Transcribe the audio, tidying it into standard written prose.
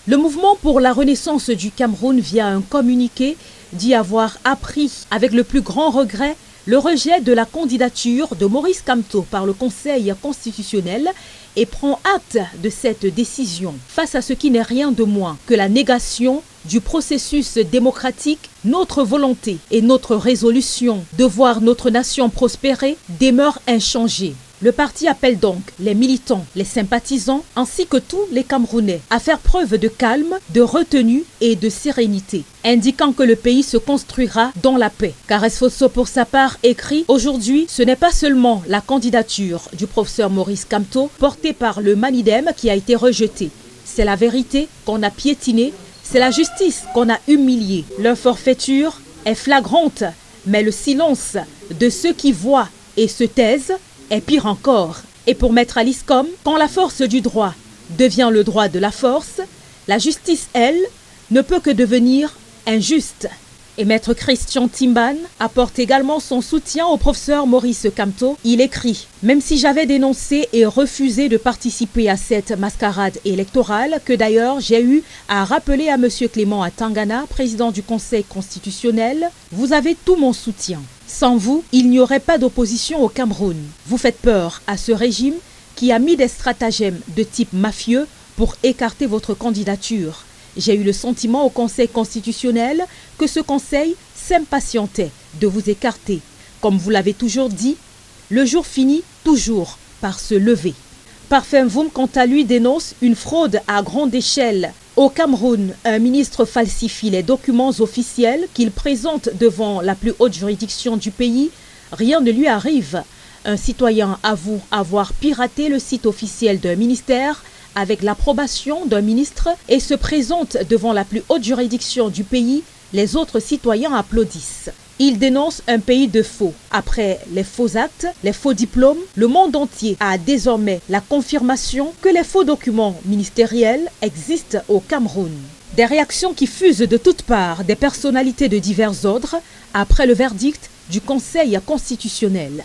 Le mouvement pour la renaissance du Cameroun, via un communiqué, dit avoir appris avec le plus grand regret le rejet de la candidature de Maurice Kamto par le Conseil constitutionnel et prend acte de cette décision face à ce qui n'est rien de moins que la négation du processus démocratique. Notre volonté et notre résolution de voir notre nation prospérer demeure inchangée. Le parti appelle donc les militants, les sympathisants ainsi que tous les Camerounais à faire preuve de calme, de retenue et de sérénité, indiquant que le pays se construira dans la paix. Kares Fosso, pour sa part, écrit « Aujourd'hui, ce n'est pas seulement la candidature du professeur Maurice Kamto portée par le Manidem qui a été rejetée. C'est la vérité qu'on a piétinée, c'est la justice qu'on a humiliée. Leur forfaiture est flagrante, mais le silence de ceux qui voient et se taisent est pire encore. Et pour Maître Alice Com, quand la force du droit devient le droit de la force, la justice, elle, ne peut que devenir injuste. » Et Maître Christian Timban apporte également son soutien au professeur Maurice Kamto. Il écrit « Même si j'avais dénoncé et refusé de participer à cette mascarade électorale, que d'ailleurs j'ai eu à rappeler à M. Clément Atangana, président du Conseil constitutionnel, vous avez tout mon soutien. Sans vous, il n'y aurait pas d'opposition au Cameroun. Vous faites peur à ce régime qui a mis des stratagèmes de type mafieux pour écarter votre candidature. J'ai eu le sentiment au Conseil constitutionnel que ce Conseil s'impatientait de vous écarter. Comme vous l'avez toujours dit, le jour finit toujours par se lever. » Parfait Mvoum, quant à lui, dénonce une fraude à grande échelle. Au Cameroun, un ministre falsifie les documents officiels qu'il présente devant la plus haute juridiction du pays. Rien ne lui arrive. Un citoyen avoue avoir piraté le site officiel d'un ministère avec l'approbation d'un ministre et se présente devant la plus haute juridiction du pays. Les autres citoyens applaudissent. Il dénonce un pays de faux. Après les faux actes, les faux diplômes, le monde entier a désormais la confirmation que les faux documents ministériels existent au Cameroun. Des réactions qui fusent de toutes parts des personnalités de divers ordres après le verdict du Conseil constitutionnel.